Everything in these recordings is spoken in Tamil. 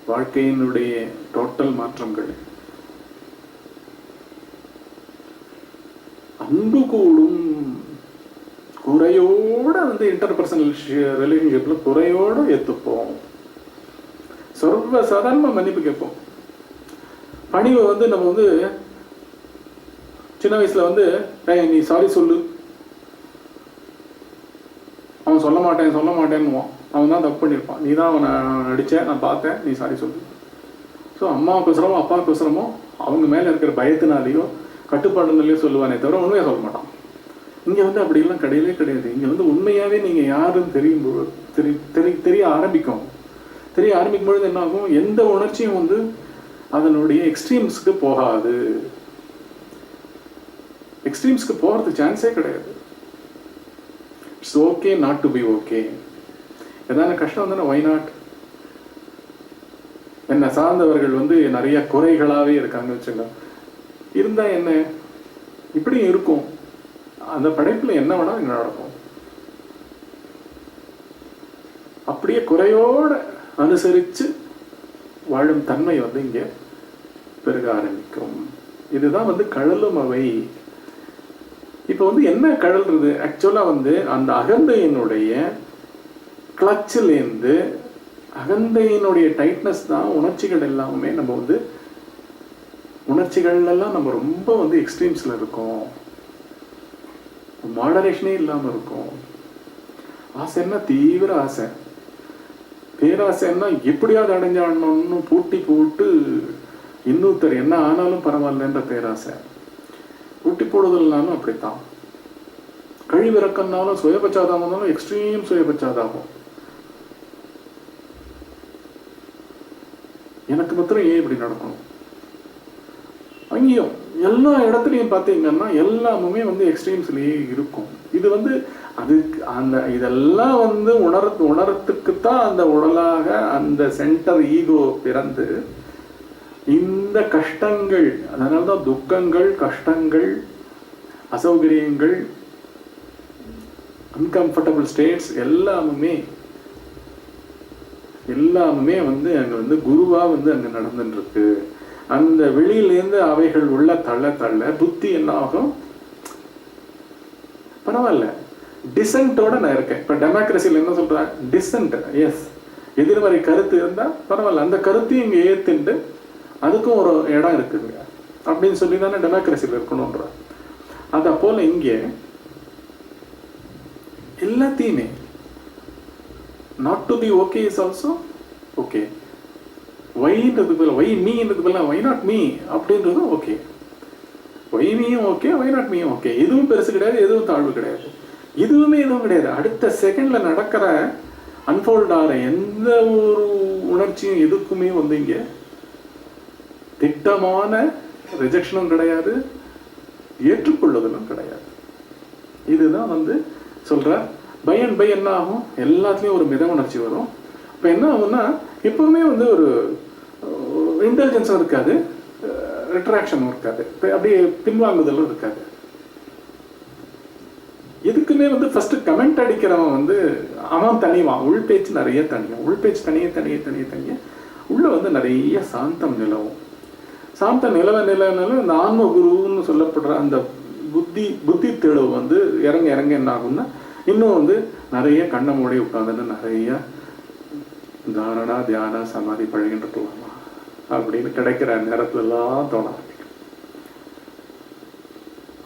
வாழ்க்கையினுடைய டோட்டல் மாற்றங்கள். அன்பு கூடும், குறையோட வந்து இன்டர்பர்சனல் ரிலேஷன்ஷிப்ல குறையோட ஏத்துப்போம். சர்வ சாதாரண மன்னிப்பு கேட்போம். பணிவை வந்து நம்ம வந்து சின்ன வயசுல வந்து நீ சாரி சொல்லு, அவன் சொல்ல மாட்டேன்னுவான். அவன் தான் தப்பு பண்ணியிருப்பான், நீ தான் அவனை அடிச்ச, நான் பார்த்தேன், நீ சாரி சொல்லு. ஸோ அம்மாவுக்கு அவசரமோ அப்பாவுக்கு அவசரமோ அவங்க மேலே இருக்கிற பயத்தினாலேயோ கட்டுப்பாடுனாலேயோ சொல்லுவானே தவிர உண்மையாக சொல்ல மாட்டான். இங்கே வந்து அப்படிலாம் கிடையவே கிடையாது. இங்கே வந்து உண்மையாகவே நீங்கள் யாருன்னு தெரிய ஆரம்பிக்கும். தெரிய ஆரம்பிக்கும் பொழுது என்ன ஆகும், எந்த உணர்ச்சியும் வந்து அதனுடைய எக்ஸ்ட்ரீம்ஸ்க்கு போகாது. எக்ஸ்ட்ரீம்ஸ்க்கு போகிறதுக்கு சான்ஸே கிடையாது. It's okay not to be okay. ஏதான கஷ்டம் வந்தா ஒய் நாட். என்னை சார்ந்தவர்கள் வந்து நிறைய குறைகளாகவே இருக்காங்க வச்சுங்க, இருந்தா என்ன, இப்படி இருக்கும். அந்த படைப்பில் என்ன வேணா இங்கே நடக்கும். அப்படியே குறையோட அனுசரித்து வாழும் தன்மை வந்து இங்கே பெருக ஆரம்பிக்கும். இதுதான் வந்து கழலும் அவை. இப்போ வந்து என்ன கழல்றது, ஆக்சுவலாக வந்து அந்த அகந்தையினுடைய கிளச்சிலேருந்து, அகந்தையினுடைய டைட்னஸ் தான் உணர்ச்சிகள் எல்லாமே. நம்ம வந்து உணர்ச்சிகள்லாம் நம்ம ரொம்ப வந்து எக்ஸ்ட்ரீம்ஸில் இருக்கோம், மாடரேஷனே இல்லாமல் இருக்கும். ஆசைன்னா தீவிர ஆசை, பேராசைன்னா எப்படியாவது அடைஞ்சாடணும்னு பூட்டி போட்டு இன்னொருத்தர் என்ன ஆனாலும் பரவாயில்லன்ற பேராசை. பூட்டி போடுதல்னாலும் அப்படித்தான். கழிவிறக்கம்னாலும் சுயபச்சாதாபம்னாலும் எக்ஸ்ட்ரீம் சுயபச்சாதாபம். எனக்கு மாத்திரம் ஏன் இப்படி நடக்கணும், அங்கேயும் எல்லா இடத்துலையும் பார்த்தீங்கன்னா எல்லாமே வந்து எக்ஸ்ட்ரீம்ஸ்லேயே இருக்கும். இது வந்து அதுக்கு அந்த இதெல்லாம் வந்து உணரத்துக்குத்தான் அந்த உடலாக அந்த சென்டர் ஈகோ பிறந்து இந்த கஷ்டங்கள், அதனால்தான் துக்கங்கள், கஷ்டங்கள், அசௌகரியங்கள், அன்கம்ஃபர்டபுள் ஸ்டேட்ஸ் எல்லாமே வந்து அங்கே வந்து குருவா வந்து அங்கே நடந்துட்டு இருக்கு. அந்த வெளியிலேருந்து அவைகள் உள்ள தள்ள புத்தி என்ன ஆகும், பரவாயில்ல டிசென்ட்டோட நான் இருக்கேன். இப்போ டெமோக்ரஸியில் என்ன சொல்றேன், டிசென்ட், எஸ், எதிர்மறை கருத்து இருந்தால் பரவாயில்ல, அந்த கருத்தையும் இங்கே ஏற்றுண்டு அதுக்கும் ஒரு இடம் இருக்குதுங்க அப்படின்னு சொல்லி தானே டெமோக்ரஸியில் இருக்கணும்ன்ற. அதை போல இங்கே எல்லாத்தையுமே not to be okay is also okay. ஒய்ன்றது போல ஒய் மீன்றது போல ஒய் நாட் மீ அப்படின்றதும் ஓகே. ஒய் மீயும் ஓகே, ஒய் நாட் மீயும் ஓகே. எதுவும் பெருசு கிடையாது, எதுவும் தாழ்வு கிடையாது, எதுவுமே எதுவும் கிடையாது. அடுத்த செகண்ட்ல நடக்கிற அன்ஃபோல்ட் ஆகிற எந்த ஒரு உணர்ச்சியும் எதுக்குமே வந்து இங்கே திட்டமான ரிஜெக்ஷனும் கிடையாது, ஏற்றுக்கொள்ளுதலும் கிடையாது. இதுதான் வந்து சொல்ற பை அண்ட் பை என்ன ஆகும், எல்லாத்துலேயும் ஒரு மித உணர்ச்சி வரும். இப்போ என்ன ஆகும்னா எப்பவுமே வந்து ஒரு இன்டெலிஜென்ஸும் இருக்காது, ரிட்ராக்ஷனும் இருக்காது, அப்படியே பின்வாங்குதலும் இருக்காது. எதுக்குமே வந்து ஃபர்ஸ்ட் கமெண்ட் அடிக்கிறவன் வந்து அவன் தனிவான், உள்பேச்சு நிறைய தனியும், உள்பேச்சு தனிய உள்ள வந்து நிறைய சாந்தம் நிலவும். சாந்தம் நிலவ இந்த ஆன்ம குருன்னு சொல்லப்படுற அந்த புத்தி தெளிவு வந்து இறங்க என்ன ஆகும்னா இன்னும் வந்து நிறைய கண்ண மூடி உட்காந்துன்னு நிறைய தாரணா தியான சமாதி பழகிட்டு போகலாமா அப்படின்னு கிடைக்கிற நேரத்துல எல்லாம் தோண ஆரம்பிக்கும்.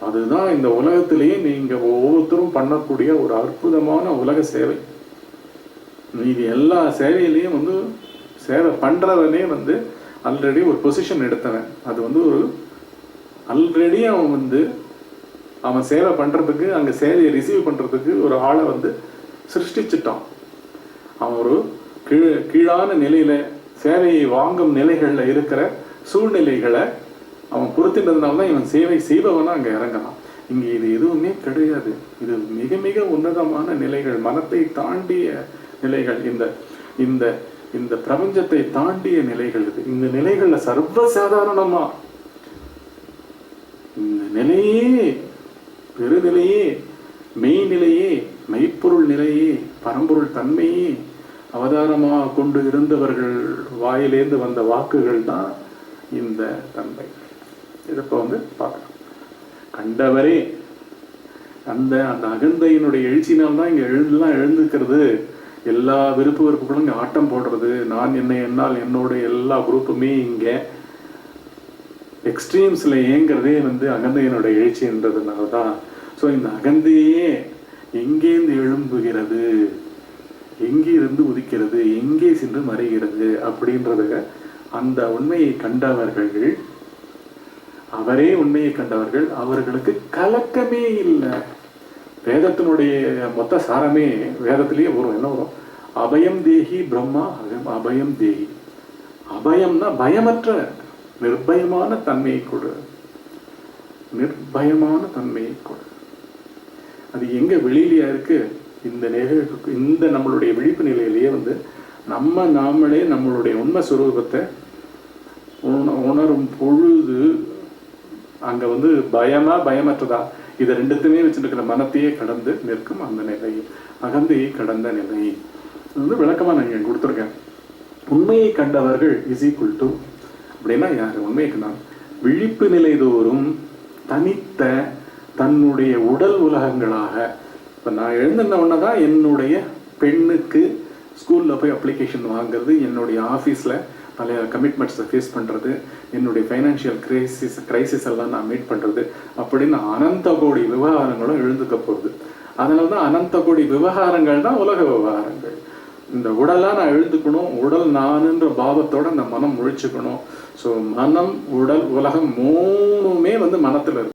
அதுதான் இந்த உலகத்திலேயே நீங்க ஒவ்வொருத்தரும் பண்ணக்கூடிய ஒரு அற்புதமான உலக சேவை. இது எல்லா சேவையிலையும் வந்து சேவை பண்றவனே வந்து ஆல்ரெடி ஒரு பொசிஷன் எடுத்தவன். அது வந்து ஒரு ஆல்ரெடி அவன் வந்து அவன் சேவை பண்றதுக்கு, அங்க சேவையை ரிசீவ் பண்றதுக்கு ஒரு ஆளை வந்து சிருஷ்டிச்சுட்டான். அவன் ஒரு கீழான நிலையில சேவையை வாங்கும் நிலைகள்ல இருக்கிற சூழ்நிலைகளை அவன் பொறுத்தின்றதுனால தான் இவன் சேவை செய்பவனா அங்க இறங்கலாம். இங்க இது எதுவுமே கிடையாது. இது மிக மிக உன்னதமான நிலைகள், மனத்தை தாண்டிய நிலைகள், இந்த இந்த இந்த பிரபஞ்சத்தை தாண்டிய நிலைகள். இது இந்த நிலைகள்ல சர்வசாதாரணமா இந்த நிலையே, பெருநிலையே, மெய்நிலையே, மெய்ப்பொருள் நிலையே, பரம்பொருள் தன்மையே, அவதாரமாக கொண்டு இருந்தவர்கள் வாயிலேந்து வந்த வாக்குகள் தான் இந்த தன்மை. இதை இப்போ பார்க்கலாம். கண்டவரே அந்த அகந்தையினுடைய எழுச்சினால்தான் இங்கே எழுந்துக்கிறது. எல்லா விருப்பு வெறுப்புகளும் இங்கே ஆட்டம் போடுறது. நான் என்னால் என்னோட எல்லா குரூப்புமே இங்கே எக்ஸ்ட்ரீம்ஸில் ஏங்கிறதே அகந்தையினுடைய எழுச்சின்றதுனால தான். ஸோ இந்த அகந்தையே எங்கேருந்து எழும்புகிறது, எங்கே இருந்து உதிக்கிறது, எங்கே சென்று மறைகிறது அப்படின்றத அந்த உண்மையை கண்டவர்கள், அவரே உண்மையை கண்டவர்கள், அவர்களுக்கு கலக்கமே இல்லை. வேதத்தினுடைய மொத்த சாரமே வேதத்திலேயே வரும். என்ன வரும்? அபயம் தேகி பிரம்மா அபயம் தேகி. அபயம்னா பயமற்ற நிர்பயமான தன்மையை கொடு, நிர்பயமான தன்மையை கொடு. அது எங்க வெளியிலையா இருக்கு? இந்த இந்த நம்மளுடைய விழிப்பு நிலையிலேயே நாமளே நம்மளுடைய உண்மை சுரூபத்தை உணரும் பொழுது அங்க பயமா பயமற்றதா இதை ரெண்டுத்துமே வச்சுருக்கிற மனத்தையே கடந்து நிற்கும் அந்த நிலை, அகந்தையை கடந்த நிலை. விளக்கமா நான் இங்க கொடுத்துருக்கேன். உண்மையை கண்டவர்கள் இஸ் ஈக்குவல் டு அப்படின்னா யாரு? உண்மையை கண்டான் விழிப்பு நிலை தோறும் தனித்த தன்னுடைய உடல் உலகங்களாக. இப்போ நான் எழுந்தின உடனே தான் என்னுடைய பெண்ணுக்கு ஸ்கூலில் போய் அப்ளிகேஷன் வாங்குறது, என்னுடைய ஆஃபீஸில் பல கமிட்மெண்ட்ஸை ஃபேஸ் பண்ணுறது, என்னுடைய ஃபைனான்ஷியல் கிரைசிஸ் எல்லாம் நான் மீட் பண்ணுறது அப்படின்னு அனந்த கோடி விவகாரங்களும் எழுந்துக்க போகுது. அதனால தான் அனந்த கோடி விவகாரங்கள் தான் உலக விவகாரங்கள். இந்த உடலாக நான் எழுதுக்கணும், உடல் நானுன்ற பாவத்தோட இந்த மனம் முழிச்சுக்கணும். ஸோ மனம், உடல், உலகம் மூணுமே மனத்தில் இருக்கு.